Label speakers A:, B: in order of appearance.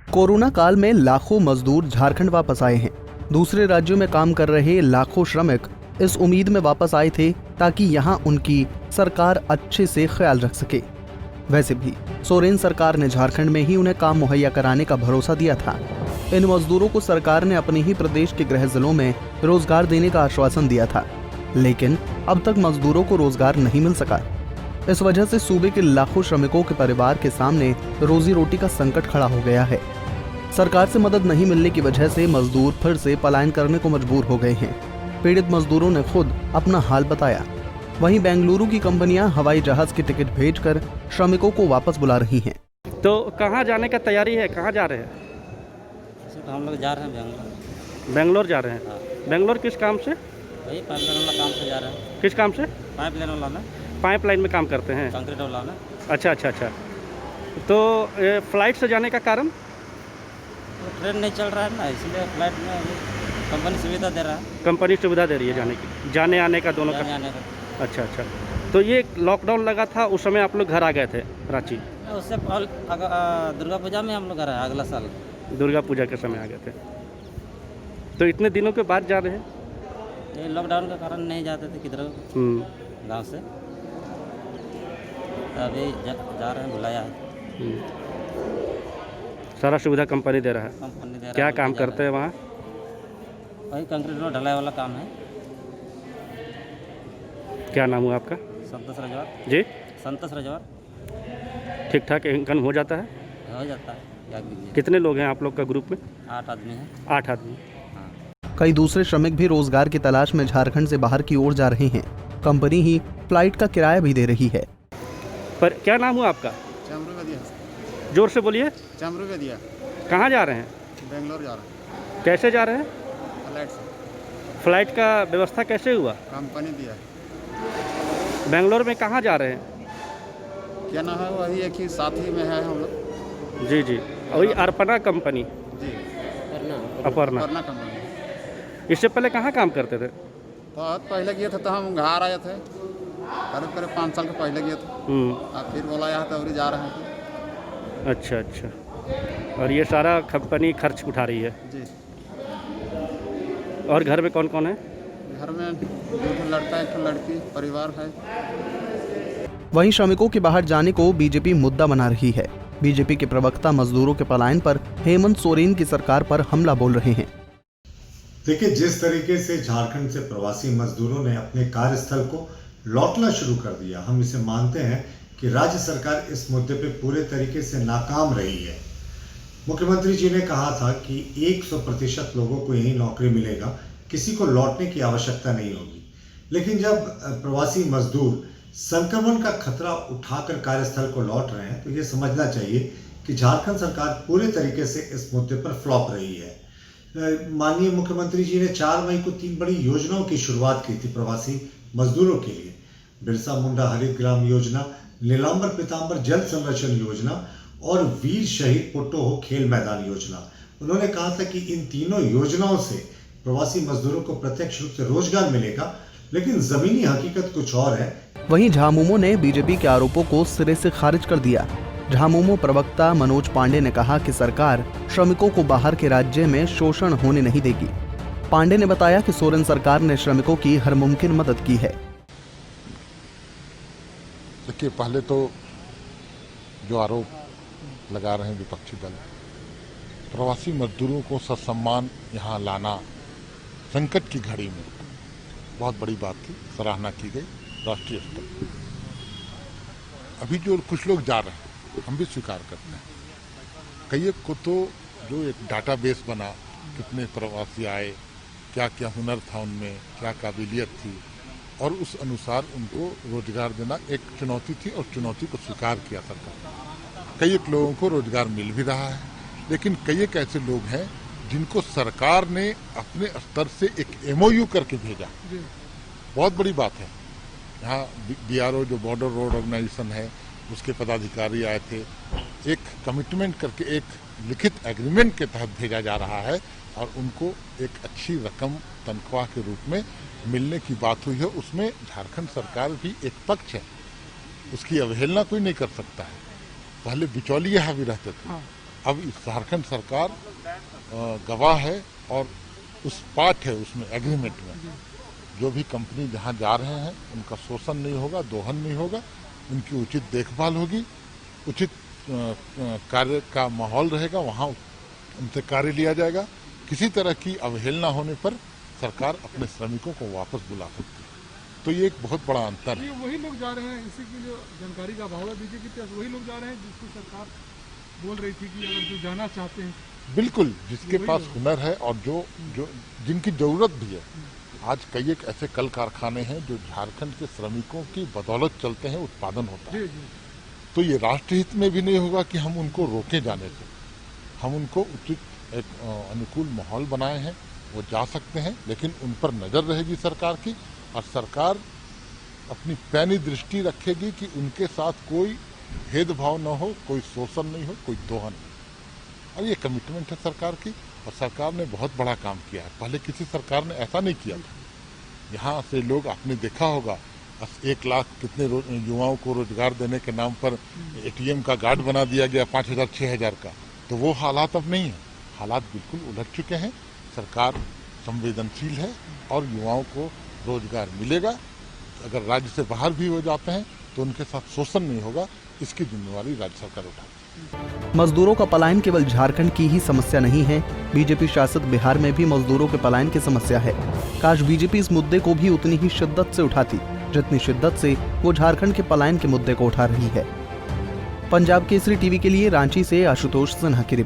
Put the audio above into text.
A: Corona काल में लाखों मजदूर झारखंड वापस आए हैं। दूसरे राज्यों में काम कर रहे लाखों श्रमिक इस उम्मीद में वापस आए थे ताकि यहां उनकी सरकार अच्छे से ख्याल रख सके। वैसे भी सोरेन सरकार ने झारखंड में ही उन्हें काम मुहैया कराने का भरोसा दिया था। इन मजदूरों को सरकार ने अपने ही प्रदेश के गृह जिलों में रोजगार देने का आश्वासन दिया था, लेकिन अब तक मजदूरों को रोजगार नहीं मिल सका। इस वजह से सूबे के लाखों श्रमिकों के परिवार के सामने रोजी रोटी का संकट खड़ा हो गया है। सरकार से मदद नहीं मिलने की वजह से मजदूर फिर से पलायन करने को मजबूर हो गए हैं। पीड़ित मजदूरों ने खुद अपना हाल बताया। वहीं बेंगलुरु की कंपनियां हवाई जहाज की टिकट भेजकर श्रमिकों को वापस बुला रही हैं।
B: तो कहाँ जाने का तैयारी है, कहाँ जा रहे हैं?
C: तो हम लोग जा रहे हैं बेंगलोर।
B: बेंगलोर जा रहे हैं?
C: हाँ।
B: बेंगलोर किस काम से?
C: वही पाइपलाइन वाला काम से जा रहे हैं।
B: किस काम से?
C: पाइपलाइन वाला में,
B: पाइपलाइन में काम करते हैं।
C: कंक्रीट वाला में।
B: अच्छा। तो फ्लाइट से जाने का कारण?
C: तो ट्रेन नहीं चल रहा है ना, इसलिए फ्लाइट में अभी कंपनी सुविधा दे रहा है।
B: कंपनी सुविधा दे रही है जाने की, जाने आने का दोनों
C: जाने
B: का?
C: आने का।
B: अच्छा। तो ये लॉकडाउन लगा था, उस समय आप लोग घर आ गए थे रांची?
C: उससे दुर्गा पूजा में हम लोग आ रहे हैं, अगला साल
B: दुर्गा पूजा के समय आ गए थे। तो इतने दिनों के बाद जा रहे हैं?
C: ये लॉकडाउन के कारण नहीं जाते थे किधर गांव से, तो अभी जा रहे हैं, बुलाया है।
B: सारा सुविधा कंपनी दे रहा है?
C: कंपनी दे रहा है।
B: क्या काम करते हैं वहाँ?
C: वही कंक्रीट रोड ढलाई वाला काम है।
B: क्या नाम हुआ आपका?
C: संतोष रजवार
B: जी।
C: संतोष रजवार।
B: ठीक ठाक इनकम हो जाता है?
C: हो जाता है। क्या कीजिए।
B: कितने लोग हैं आप लोग का ग्रुप में?
C: 8 आदमी हैं।
B: 8 आदमी।
C: हाँ।
A: कई दूसरे श्रमिक भी रोजगार की तलाश में झारखंड से बाहर की ओर जा रहे हैं। कंपनी ही फ्लाइट का किराया भी दे रही है।
B: पर क्या नाम हुआ आपका? जोर से बोलिए।
D: दिया।
B: कहाँ जा रहे हैं?
D: बेंगलोर जा रहे हैं।
B: कैसे जा रहे हैं?
D: फ्लाइट से।
B: फ्लाइट का व्यवस्था कैसे हुआ?
D: कंपनी दिया है।
B: बेंगलोर में कहाँ जा रहे हैं?
D: क्या नाम है, वही एक ही साथी में है हम लोग।
B: जी। वही अर्पणा कंपनी?
D: जी।
B: अपर्णा
D: कंपनी।
B: इससे पहले कहाँ काम करते थे?
D: बहुत पहले गए थे, तो हम घर आए थे, करीब 5 साल के पहले गए थे। अब फिर बुलाया था और जा रहे हैं।
B: अच्छा। और ये सारा कंपनी खर्च उठा रही है?
D: जी।
B: और घर में कौन कौन है?
D: घर में 2 लड़का 1 लड़की परिवार है।
A: वहीं श्रमिकों के बाहर जाने को बीजेपी मुद्दा बना रही है। बीजेपी के प्रवक्ता मजदूरों के पलायन पर हेमंत सोरेन की सरकार पर हमला बोल रहे हैं।
E: देखिए, जिस तरीके से झारखंड से प्रवासी मजदूरों ने अपने कार्यस्थल को लौटना शुरू कर दिया, हम इसे मानते हैं कि राज्य सरकार इस मुद्दे पे पूरे तरीके से नाकाम रही है। मुख्यमंत्री जी ने कहा था कि 100% लोगों को यही नौकरी मिलेगा, किसी को लौटने की आवश्यकता नहीं होगी। लेकिन जब प्रवासी मजदूर संक्रमण का खतरा उठाकर कार्यस्थल को लौट रहे हैं, तो ये समझना चाहिए कि झारखंड सरकार पूरे तरीके से इस मुद्दे पर फ्लॉप रही है। माननीय मुख्यमंत्री जी ने 4 मई को 3 बड़ी योजनाओं की शुरुआत की थी प्रवासी मजदूरों के लिए। बिरसा मुंडा हरित ग्राम योजना, नीलांबर पीतांबर जल संरक्षण योजना और वीर शहीद पुट्टो हो खेल मैदान योजना। उन्होंने कहा था कि इन तीनों योजनाओं से प्रवासी मजदूरों को प्रत्यक्ष रूप से रोजगार मिलेगा, लेकिन जमीनी हकीकत कुछ और है।
A: वहीं झामुमो ने बीजेपी के आरोपों को सिरे से खारिज कर दिया। झामुमो प्रवक्ता मनोज पांडे ने कहा कि सरकार श्रमिकों को बाहर के राज्य में शोषण होने नहीं देगी। पांडे ने बताया कि सोरेन सरकार ने श्रमिकों की हर मुमकिन मदद की है।
F: देखिए, पहले तो जो आरोप लगा रहे हैं विपक्षी दल, प्रवासी मजदूरों को ससम्मान यहाँ लाना संकट की घड़ी में बहुत बड़ी बात थी, सराहना की गई राष्ट्रीय स्तर पर। अभी जो कुछ लोग जा रहे हैं, हम भी स्वीकार करते हैं। कई को तो जो एक डाटाबेस बना, कितने प्रवासी आए, क्या क्या हुनर था उनमें, क्या काबिलियत थी, और उस अनुसार उनको रोजगार देना एक चुनौती थी, और चुनौती को स्वीकार किया सरकार। कई लोगों को रोजगार मिल भी रहा है, लेकिन कई एक ऐसे लोग हैं जिनको सरकार ने अपने स्तर से एक MOU करके भेजा। बहुत बड़ी बात है। यहाँ BRO जो बॉर्डर रोड ऑर्गेनाइजेशन है, उसके पदाधिकारी आए थे, एक कमिटमेंट करके एक लिखित एग्रीमेंट के तहत भेजा जा रहा है, और उनको एक अच्छी रकम तनख्वाह के रूप में मिलने की बात हुई है। उसमें झारखंड सरकार भी एक पक्ष है, उसकी अवहेलना कोई नहीं कर सकता है। पहले बिचौलिए हावी रहते थे, अब इस झारखंड सरकार गवाह है और उस पार्ट है उसमें एग्रीमेंट में, जो भी कंपनी जहां जा रहे हैं उनका शोषण नहीं होगा, दोहन नहीं होगा, उनकी उचित देखभाल होगी, उचित कार्य का माहौल रहेगा, वहां उनसे कार्य लिया जाएगा। किसी तरह की अवहेलना होने पर सरकार अपने श्रमिकों को वापस बुला सकती है। तो ये एक बहुत बड़ा अंतर है।
G: वही लोग जा रहे हैं, इसी की जो जानकारी का अभाव है बीजेपी के, वही लोग जा रहे हैं जिसको सरकार बोल रही थी कि अगर जो जाना चाहते हैं,
F: बिल्कुल, जिसके पास हुनर है और जो जिनकी जरूरत भी है। आज कई एक ऐसे कल कारखाने हैं जो झारखंड के श्रमिकों की बदौलत चलते हैं, उत्पादन होता है। तो ये राष्ट्रहित में भी नहीं होगा कि हम उनको रोके जाने से। हम उनको उचित एक अनुकूल माहौल बनाए हैं, वो जा सकते हैं, लेकिन उन पर नजर रहेगी सरकार की, और सरकार अपनी पैनी दृष्टि रखेगी कि उनके साथ कोई भेदभाव न हो, कोई शोषण नहीं हो, कोई दोहन नहीं। और ये कमिटमेंट है सरकार की, और सरकार ने बहुत बड़ा काम किया है। पहले किसी सरकार ने ऐसा नहीं किया था। यहाँ से लोग, आपने देखा होगा, 1 लाख कितने युवाओं को रोजगार देने के नाम पर एटीएम का गार्ड बना दिया गया 5,000 6,000 का। तो वो हालात अब नहीं है, हालात बिल्कुल उलट चुके हैं। सरकार संवेदनशील है और युवाओं को रोजगार मिलेगा। अगर राज्य से बाहर भी हो जाते हैं तो उनके साथ शोषण नहीं होगा, इसकी जिम्मेवारी राज्य सरकार उठाएगी।
A: मजदूरों का पलायन केवल झारखंड की ही समस्या नहीं है, बीजेपी शासित बिहार में भी मजदूरों के पलायन की समस्या है। काश बीजेपी इस मुद्दे को भी उतनी ही शिद्दत से उठाती जितनी शिद्दत से वो झारखंड के पलायन के मुद्दे को उठा रही है। पंजाब केसरी टीवी के लिए रांची से आशुतोष सिन्हा की रिपोर्ट।